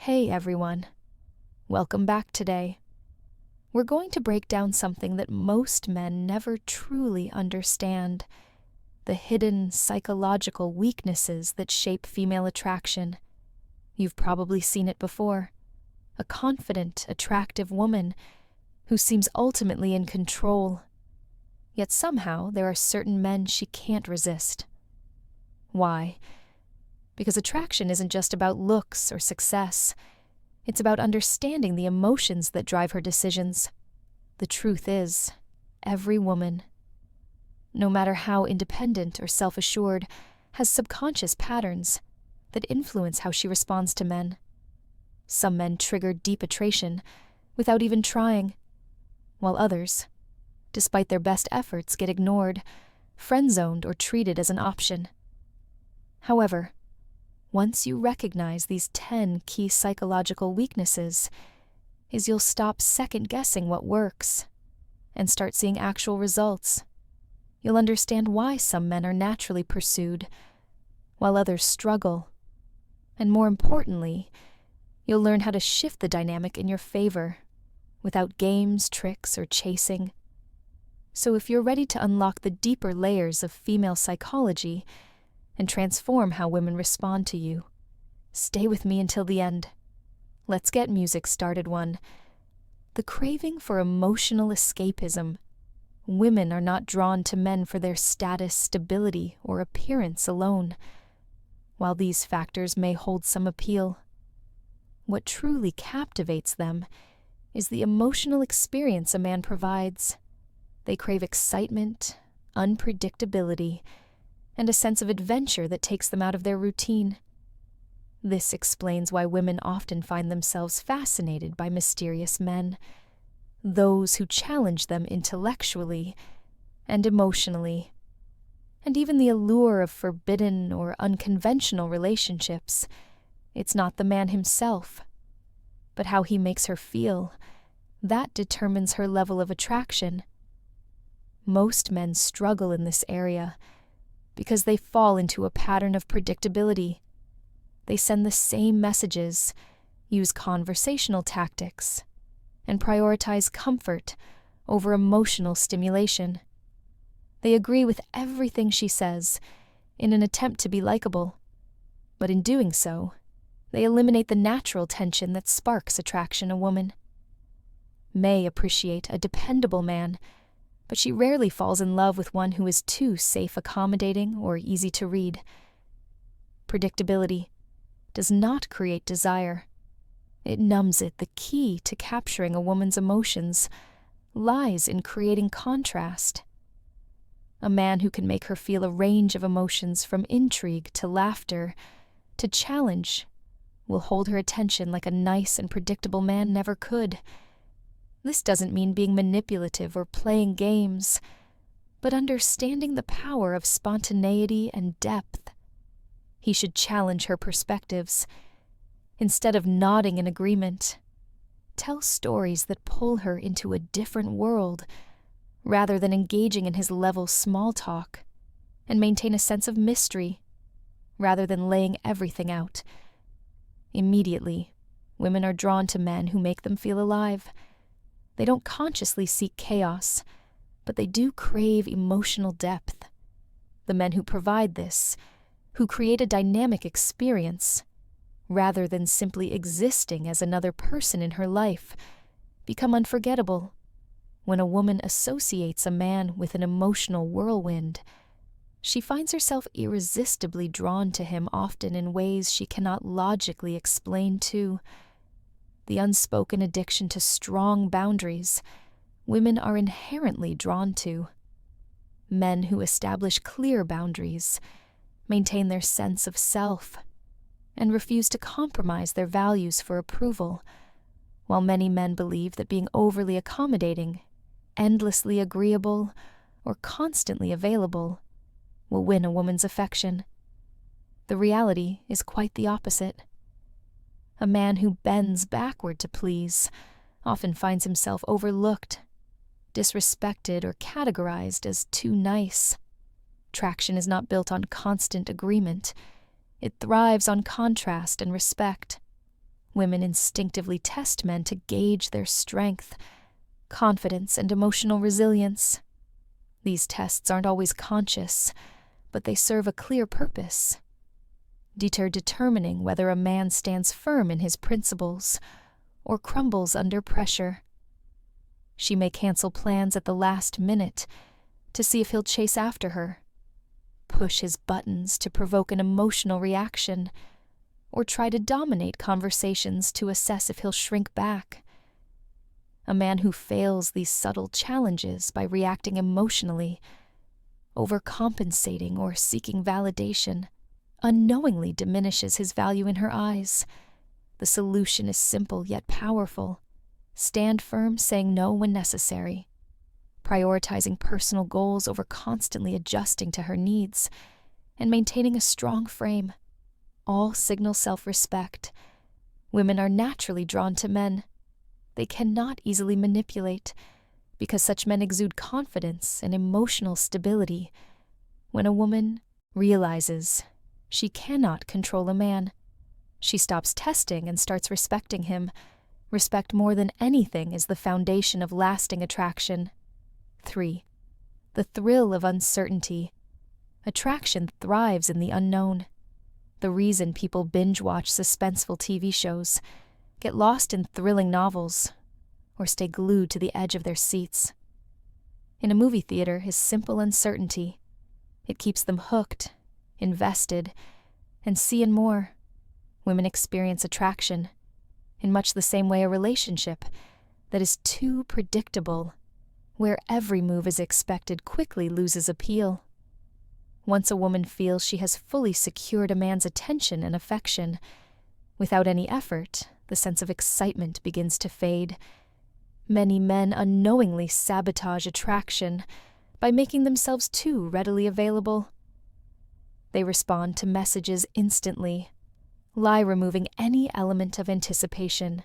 Hey everyone, welcome back today. We're going to break down something that most men never truly understand: the hidden psychological weaknesses that shape female attraction. You've probably seen it before: a confident, attractive woman who seems ultimately in control. Yet somehow there are certain men she can't resist. Why? Because attraction isn't just about looks or success. It's about understanding the emotions that drive her decisions. The truth is, every woman, no matter how independent or self-assured, has subconscious patterns that influence how she responds to men. Some men trigger deep attraction without even trying, while others, despite their best efforts, get ignored, friend-zoned, or treated as an option. However, once you recognize these 10 key psychological weaknesses, you'll stop second-guessing what works and start seeing actual results. You'll understand why some men are naturally pursued, while others struggle. And more importantly, you'll learn how to shift the dynamic in your favor, without games, tricks, or chasing. So if you're ready to unlock the deeper layers of female psychology and transform how women respond to you, stay with me until the end. Let's get music started. 1. The craving for emotional escapism. Women are not drawn to men for their status, stability, or appearance alone. While these factors may hold some appeal, what truly captivates them is the emotional experience a man provides. They crave excitement, unpredictability, and a sense of adventure that takes them out of their routine. This explains why women often find themselves fascinated by mysterious men, those who challenge them intellectually and emotionally. And even the allure of forbidden or unconventional relationships, it's not the man himself, but how he makes her feel, that determines her level of attraction. Most men struggle in this area because they fall into a pattern of predictability. They send the same messages, use conversational tactics, and prioritize comfort over emotional stimulation. They agree with everything she says in an attempt to be likable, but in doing so, they eliminate the natural tension that sparks attraction. A woman may appreciate a dependable man, but she rarely falls in love with one who is too safe, accommodating, or easy to read. Predictability does not create desire. It numbs it. The key to capturing a woman's emotions lies in creating contrast. A man who can make her feel a range of emotions, from intrigue to laughter to challenge, will hold her attention like a nice and predictable man never could. This doesn't mean being manipulative or playing games, but understanding the power of spontaneity and depth. He should challenge her perspectives. Instead of nodding in agreement, tell stories that pull her into a different world, rather than engaging in his level small talk, and maintain a sense of mystery, rather than laying everything out. Immediately, women are drawn to men who make them feel alive. They don't consciously seek chaos, but they do crave emotional depth. The men who provide this, who create a dynamic experience, rather than simply existing as another person in her life, become unforgettable. When a woman associates a man with an emotional whirlwind, she finds herself irresistibly drawn to him, often in ways she cannot logically explain too. The unspoken addiction to strong boundaries women are inherently drawn to. Men who establish clear boundaries, maintain their sense of self, and refuse to compromise their values for approval, while many men believe that being overly accommodating, endlessly agreeable, or constantly available will win a woman's affection. The reality is quite the opposite. A man who bends backward to please often finds himself overlooked, disrespected, or categorized as too nice. Traction is not built on constant agreement. It thrives on contrast and respect. Women instinctively test men to gauge their strength, confidence, and emotional resilience. These tests aren't always conscious, but they serve a clear purpose: determining whether a man stands firm in his principles or crumbles under pressure. She may cancel plans at the last minute to see if he'll chase after her, push his buttons to provoke an emotional reaction, or try to dominate conversations to assess if he'll shrink back. A man who fails these subtle challenges by reacting emotionally, overcompensating, or seeking validation unknowingly diminishes his value in her eyes. The solution is simple yet powerful. Stand firm, saying no when necessary, prioritizing personal goals over constantly adjusting to her needs, and maintaining a strong frame. All signal self-respect. Women are naturally drawn to men. They cannot easily manipulate, because such men exude confidence and emotional stability. When a woman realizes she cannot control a man, she stops testing and starts respecting him. Respect more than anything is the foundation of lasting attraction. 3. The thrill of uncertainty. Attraction thrives in the unknown. The reason people binge-watch suspenseful TV shows, get lost in thrilling novels, or stay glued to the edge of their seats in a movie theater is simple uncertainty. It keeps them hooked, invested, and seeing more. Women experience attraction in much the same way a relationship that is too predictable, where every move is expected, quickly loses appeal. Once a woman feels she has fully secured a man's attention and affection, without any effort, the sense of excitement begins to fade. Many men unknowingly sabotage attraction by making themselves too readily available. They respond to messages instantly, removing any element of anticipation.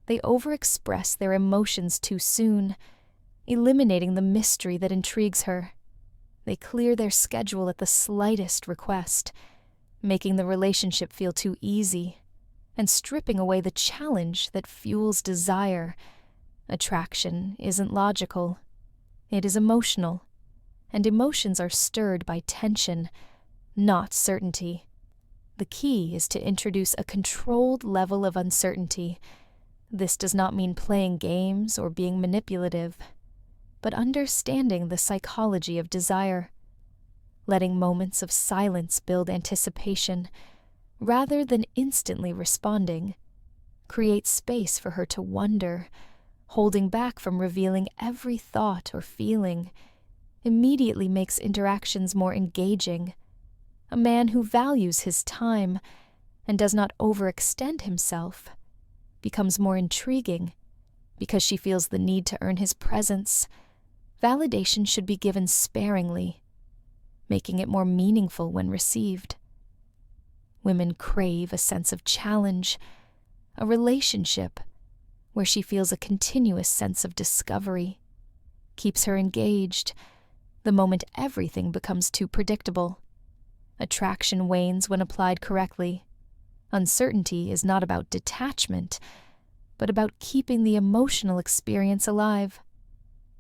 They overexpress their emotions too soon, eliminating the mystery that intrigues her. They clear their schedule at the slightest request, making the relationship feel too easy, and stripping away the challenge that fuels desire. Attraction isn't logical. It is emotional, and emotions are stirred by tension, not certainty. The key is to introduce a controlled level of uncertainty. This does not mean playing games or being manipulative, but understanding the psychology of desire, letting moments of silence build anticipation, rather than instantly responding, create space for her to wonder, holding back from revealing every thought or feeling, immediately makes interactions more engaging. A man who values his time and does not overextend himself becomes more intriguing because she feels the need to earn his presence. Validation should be given sparingly, making it more meaningful when received. Women crave a sense of challenge, a relationship where she feels a continuous sense of discovery, keeps her engaged the moment everything becomes too predictable. Attraction wanes when applied correctly. Uncertainty is not about detachment, but about keeping the emotional experience alive.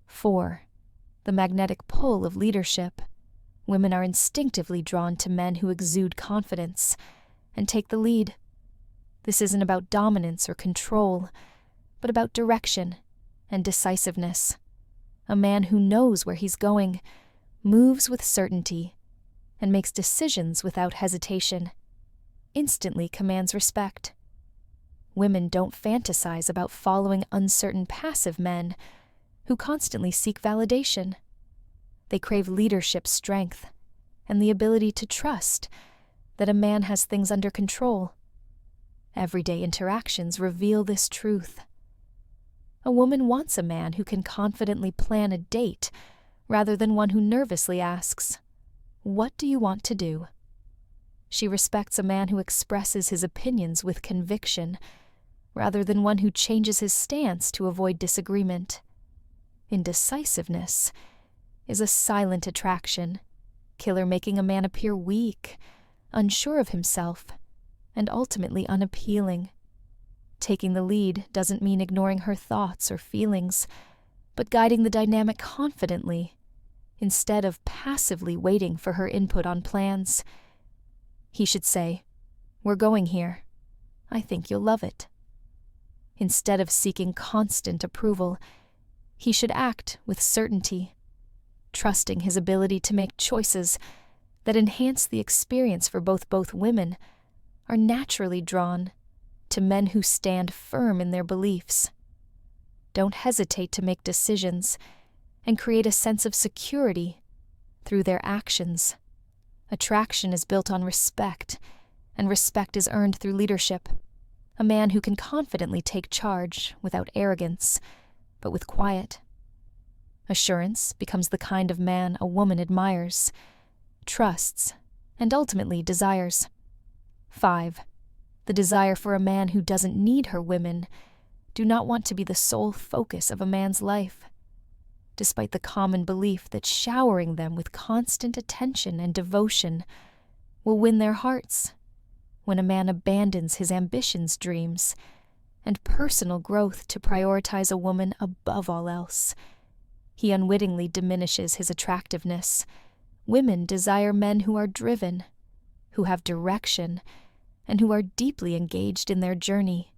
4. The magnetic pull of leadership. Women are instinctively drawn to men who exude confidence and take the lead. This isn't about dominance or control, but about direction and decisiveness. A man who knows where he's going, moves with certainty, and makes decisions without hesitation, instantly commands respect. Women don't fantasize about following uncertain passive men who constantly seek validation. They crave leadership strength and the ability to trust that a man has things under control. Everyday interactions reveal this truth. A woman wants a man who can confidently plan a date rather than one who nervously asks, "What do you want to do?" She respects a man who expresses his opinions with conviction rather than one who changes his stance to avoid disagreement. Indecisiveness is a silent attraction, killer, making a man appear weak, unsure of himself, and ultimately unappealing. Taking the lead doesn't mean ignoring her thoughts or feelings, but guiding the dynamic confidently, instead of passively waiting for her input on plans. He should say, "We're going here. I think you'll love it." Instead of seeking constant approval, he should act with certainty, trusting his ability to make choices that enhance the experience for both women are naturally drawn to men who stand firm in their beliefs, don't hesitate to make decisions, and create a sense of security through their actions. Attraction is built on respect, and respect is earned through leadership. A man who can confidently take charge without arrogance, but with quiet. Assurance becomes the kind of man a woman admires, trusts, and ultimately desires. 5. The desire for a man who doesn't need her women do not want to be the sole focus of a man's life, despite the common belief that showering them with constant attention and devotion will win their hearts. When a man abandons his ambitions, dreams, and personal growth to prioritize a woman above all else, he unwittingly diminishes his attractiveness. Women desire men who are driven, who have direction, and who are deeply engaged in their journey.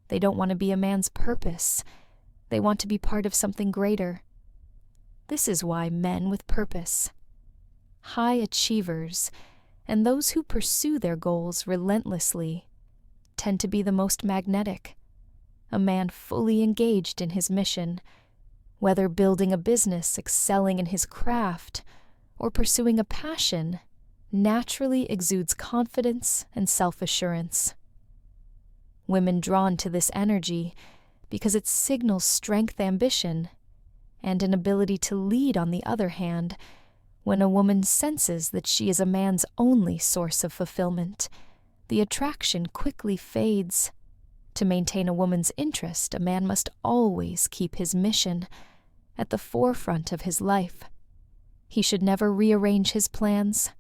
They don't want to be a man's purpose. They want to be part of something greater. This is why men with purpose, high achievers, and those who pursue their goals relentlessly tend to be the most magnetic. A man fully engaged in his mission, whether building a business, excelling in his craft, or pursuing a passion, naturally exudes confidence and self-assurance. Women drawn to this energy because it signals strength, ambition, and an ability to lead. On the other hand, when a woman senses that she is a man's only source of fulfillment, the attraction quickly fades. To maintain a woman's interest, a man must always keep his mission at the forefront of his life. He should never rearrange his plans,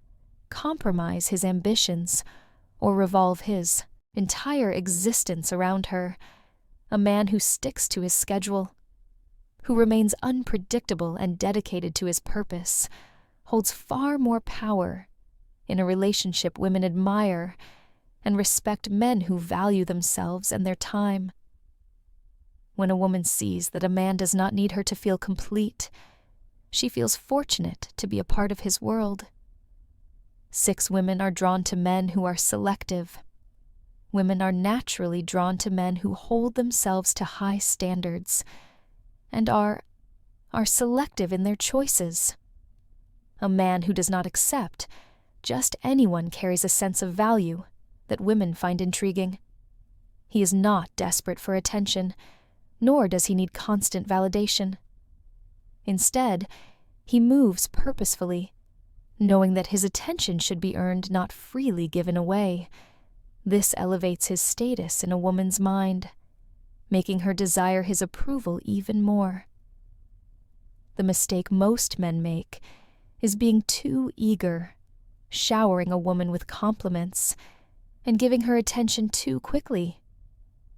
compromise his ambitions, or revolve his entire existence around her. A man who sticks to his schedule, who remains unpredictable and dedicated to his purpose, holds far more power in a relationship. Women admire and respect men who value themselves and their time. When a woman sees that a man does not need her to feel complete, she feels fortunate to be a part of his world. 6. Women are drawn to men who are selective. Women are naturally drawn to men who hold themselves to high standards and are selective in their choices. A man who does not accept just anyone carries a sense of value that women find intriguing. He is not desperate for attention, nor does he need constant validation. Instead, he moves purposefully, knowing that his attention should be earned, not freely given away. This elevates his status in a woman's mind, making her desire his approval even more. The mistake most men make is being too eager, showering a woman with compliments, and giving her attention too quickly.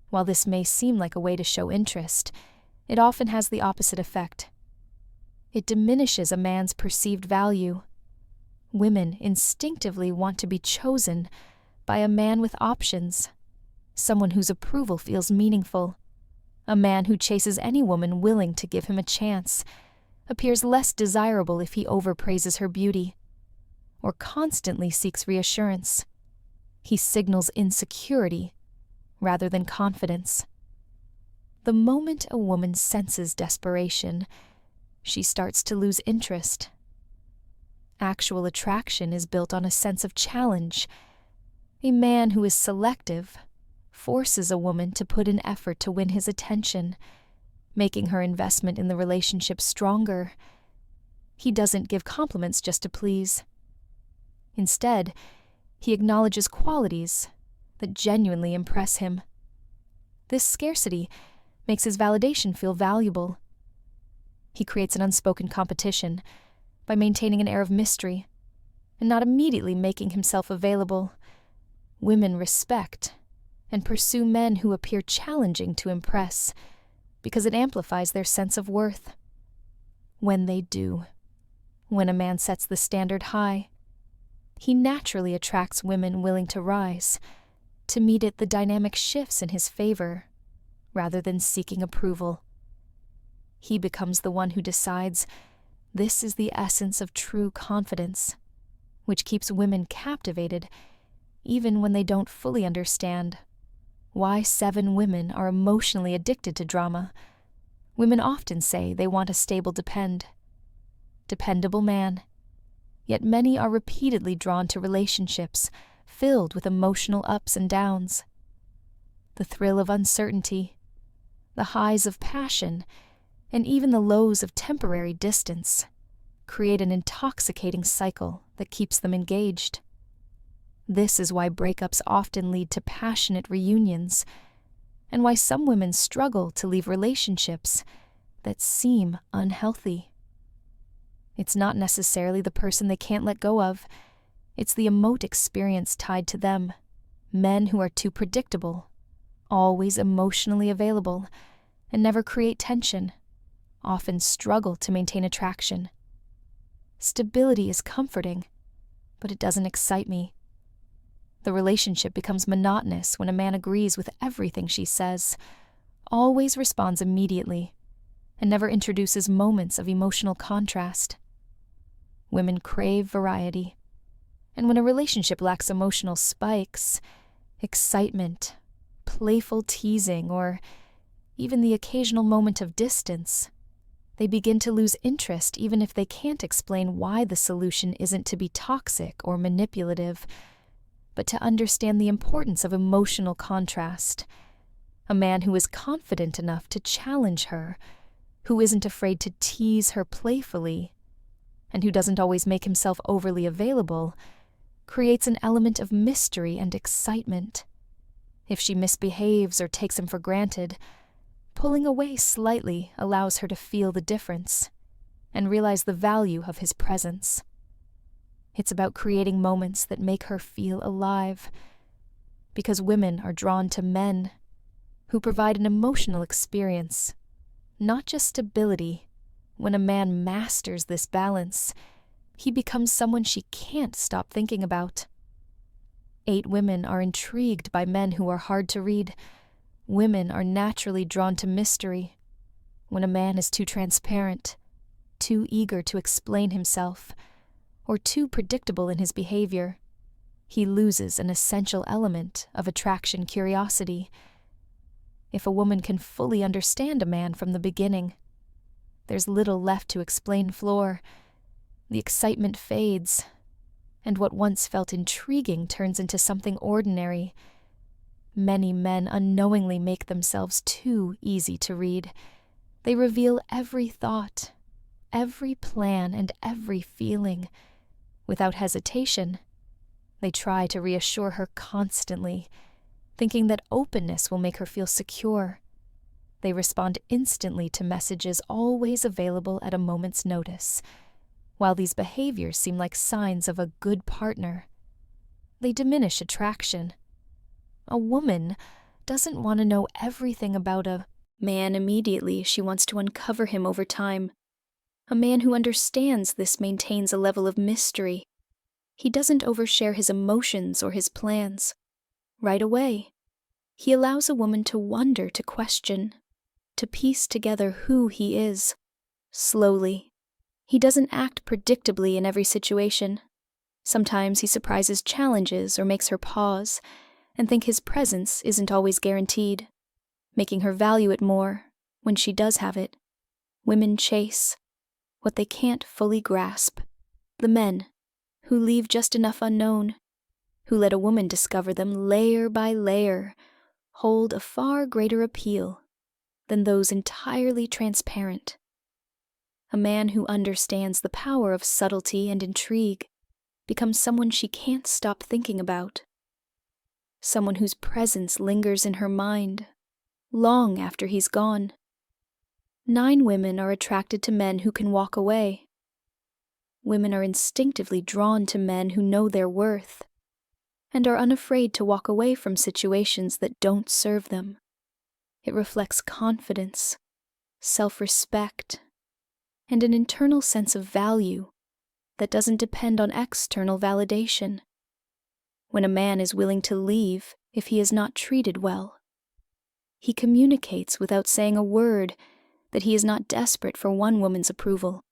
While this may seem like a way to show interest, it often has the opposite effect. It diminishes a man's perceived value. Women instinctively want to be chosen by a man with options, someone whose approval feels meaningful. A man who chases any woman willing to give him a chance appears less desirable if he overpraises her beauty or constantly seeks reassurance. He signals insecurity rather than confidence. The moment a woman senses desperation, she starts to lose interest. Actual attraction is built on a sense of challenge. A man who is selective forces a woman to put in effort to win his attention, making her investment in the relationship stronger. He doesn't give compliments just to please. Instead, he acknowledges qualities that genuinely impress him. This scarcity makes his validation feel valuable. He creates an unspoken competition by maintaining an air of mystery and not immediately making himself available. Women respect and pursue men who appear challenging to impress because it amplifies their sense of worth. When they do, when a man sets the standard high, he naturally attracts women willing to rise. To meet it, the dynamic shifts in his favor, rather than seeking approval. He becomes the one who decides this is the essence of true confidence, which keeps women captivated even when they don't fully understand why 7 women are emotionally addicted to drama. Women often say they want a stable dependable man, yet many are repeatedly drawn to relationships filled with emotional ups and downs. The thrill of uncertainty, the highs of passion, and even the lows of temporary distance create an intoxicating cycle that keeps them engaged. This is why breakups often lead to passionate reunions, and why some women struggle to leave relationships that seem unhealthy. It's not necessarily the person they can't let go of. It's the emote experience tied to them. Men who are too predictable, always emotionally available, and never create tension, often struggle to maintain attraction. Stability is comforting, but it doesn't excite me. The relationship becomes monotonous when a man agrees with everything she says, always responds immediately, and never introduces moments of emotional contrast. Women crave variety, and when a relationship lacks emotional spikes, excitement, playful teasing, or even the occasional moment of distance, they begin to lose interest even if they can't explain why the solution isn't to be toxic or manipulative, but to understand the importance of emotional contrast. A man who is confident enough to challenge her, who isn't afraid to tease her playfully, and who doesn't always make himself overly available, creates an element of mystery and excitement. If she misbehaves or takes him for granted, pulling away slightly allows her to feel the difference and realize the value of his presence. It's about creating moments that make her feel alive, because women are drawn to men who provide an emotional experience, not just stability. When a man masters this balance, he becomes someone she can't stop thinking about. 8 women are intrigued by men who are hard to read. Women are naturally drawn to mystery. When a man is too transparent, too eager to explain himself, or too predictable in his behavior, he loses an essential element of attraction curiosity. If a woman can fully understand a man from the beginning, there's little left to explain. The excitement fades, and what once felt intriguing turns into something ordinary. Many men unknowingly make themselves too easy to read. They reveal every thought, every plan, and every feeling. Without hesitation, they try to reassure her constantly, thinking that openness will make her feel secure. They respond instantly to messages always available at a moment's notice. While these behaviors seem like signs of a good partner, they diminish attraction. A woman doesn't want to know everything about a man immediately. She wants to uncover him over time. A man who understands this maintains a level of mystery. He doesn't overshare his emotions or his plans. Right away, he allows a woman to wonder, to question, to piece together who he is. Slowly. He doesn't act predictably in every situation. Sometimes he surprises challenges or makes her pause and think his presence isn't always guaranteed, making her value it more when she does have it. Women chase what they can't fully grasp. The men who leave just enough unknown, who let a woman discover them layer by layer, hold a far greater appeal than those entirely transparent. A man who understands the power of subtlety and intrigue becomes someone she can't stop thinking about. Someone whose presence lingers in her mind long after he's gone. 9 women are attracted to men who can walk away. Women are instinctively drawn to men who know their worth. and are unafraid to walk away from situations that don't serve them. It reflects confidence, self-respect, and an internal sense of value that doesn't depend on external validation. When a man is willing to leave if he is not treated well, he communicates without saying a word that he is not desperate for one woman's approval.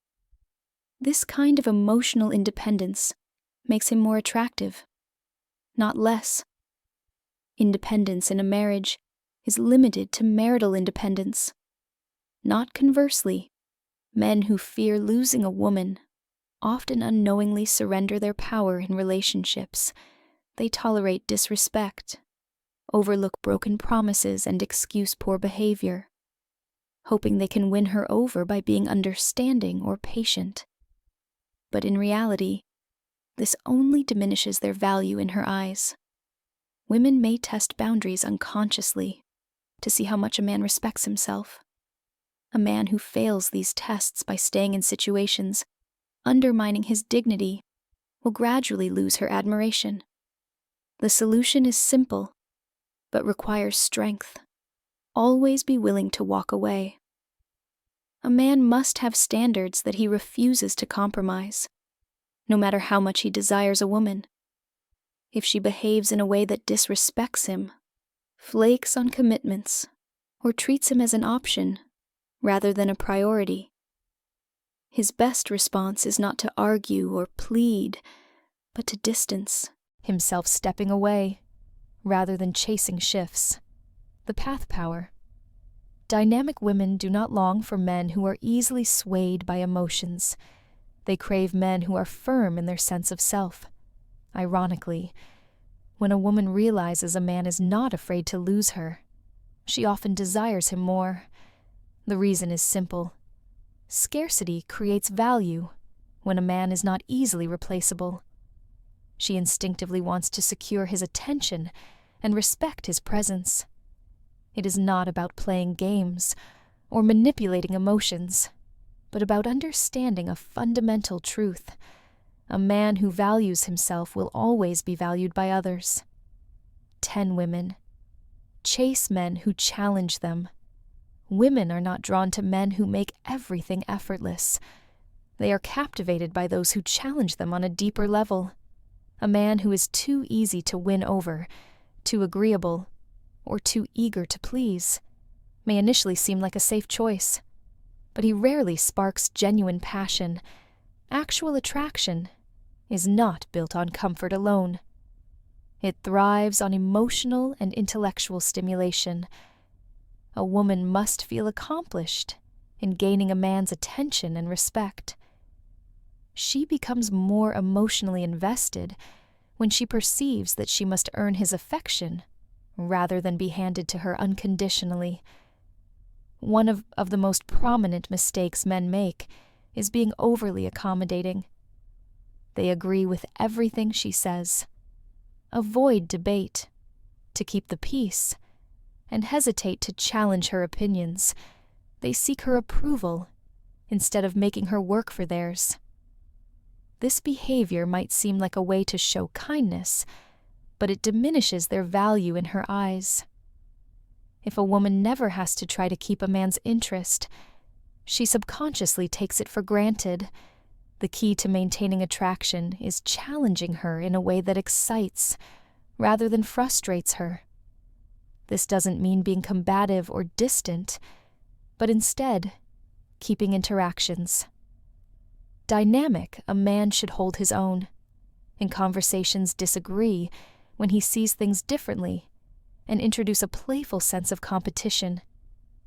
This kind of emotional independence makes him more attractive, not less. Independence in a marriage is limited to marital independence. Not conversely, men who fear losing a woman often unknowingly surrender their power in relationships. They tolerate disrespect, overlook broken promises, and excuse poor behavior, hoping they can win her over by being understanding or patient. But in reality, this only diminishes their value in her eyes. Women may test boundaries unconsciously to see how much a man respects himself. A man who fails these tests by staying in situations undermining his dignity will gradually lose her admiration. The solution is simple, but requires strength. Always be willing to walk away. A man must have standards that he refuses to compromise, no matter how much he desires a woman. If she behaves in a way that disrespects him, flakes on commitments, or treats him as an option rather than a priority, his best response is not to argue or plead, but to distance himself, stepping away rather than chasing shifts. The path power. Dynamic women do not long for men who are easily swayed by emotions. They crave men who are firm in their sense of self. Ironically, when a woman realizes a man is not afraid to lose her, she often desires him more. The reason is simple. Scarcity creates value when a man is not easily replaceable. She instinctively wants to secure his attention and respect his presence. It is not about playing games or manipulating emotions, but about understanding a fundamental truth. A man who values himself will always be valued by others. 10 women. Chase men who challenge them. Women are not drawn to men who make everything effortless. They are captivated by those who challenge them on a deeper level. A man who is too easy to win over, too agreeable, or too eager to please may initially seem like a safe choice, but he rarely sparks genuine passion. Actual attraction is not built on comfort alone. It thrives on emotional and intellectual stimulation. A woman must feel accomplished in gaining a man's attention and respect. She becomes more emotionally invested when she perceives that she must earn his affection rather than be handed to her unconditionally. One of the most prominent mistakes men make is being overly accommodating. They agree with everything she says, avoid debate to keep the peace, and hesitate to challenge her opinions. They seek her approval instead of making her work for theirs. This behavior might seem like a way to show kindness, but it diminishes their value in her eyes. If a woman never has to try to keep a man's interest, she subconsciously takes it for granted. The key to maintaining attraction is challenging her in a way that excites rather than frustrates her. This doesn't mean being combative or distant, but instead, keeping interactions. Dynamic, a man should hold his own. In conversations, disagree when he sees things differently, and introduce a playful sense of competition,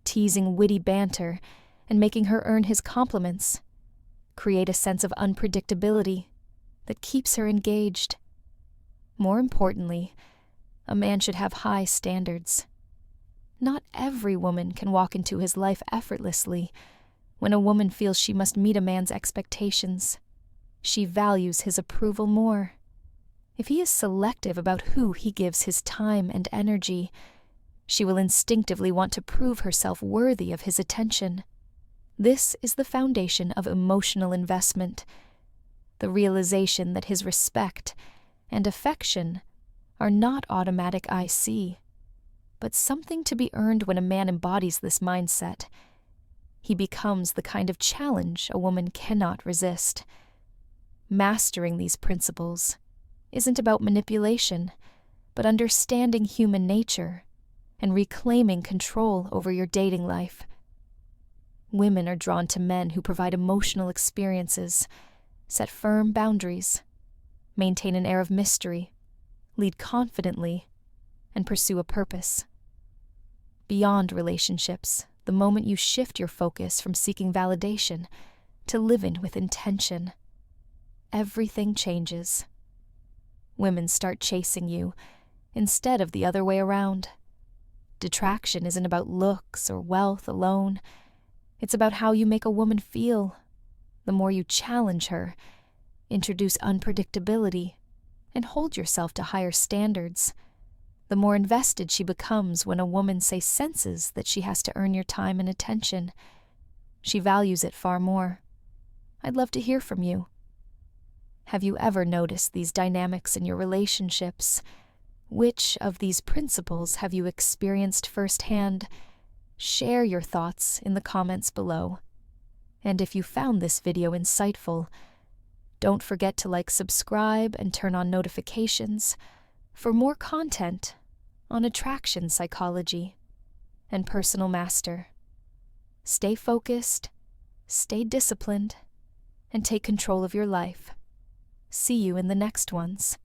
teasing witty banter and making her earn his compliments. Create a sense of unpredictability that keeps her engaged. More importantly, a man should have high standards. Not every woman can walk into his life effortlessly. When a woman feels she must meet a man's expectations, she values his approval more. If he is selective about who he gives his time and energy, she will instinctively want to prove herself worthy of his attention. This is the foundation of emotional investment, the realization that his respect and affection are not automatic I see, but something to be earned when a man embodies this mindset. He becomes the kind of challenge a woman cannot resist. Mastering these principles isn't about manipulation, but understanding human nature and reclaiming control over your dating life. Women are drawn to men who provide emotional experiences, set firm boundaries, maintain an air of mystery, lead confidently, and pursue a purpose. Beyond relationships, the moment you shift your focus from seeking validation to living with intention, everything changes. Women start chasing you instead of the other way around. Detraction isn't about looks or wealth alone. It's about how you make a woman feel. The more you challenge her, introduce unpredictability, and hold yourself to higher standards, the more invested she becomes when a woman senses that she has to earn your time and attention. She values it far more. I'd love to hear from you. Have you ever noticed these dynamics in your relationships? Which of these principles have you experienced firsthand? Share your thoughts in the comments below. And if you found this video insightful, don't forget to subscribe and turn on notifications for more content on attraction psychology and personal master. Stay focused, stay disciplined, and take control of your life. See you in the next ones.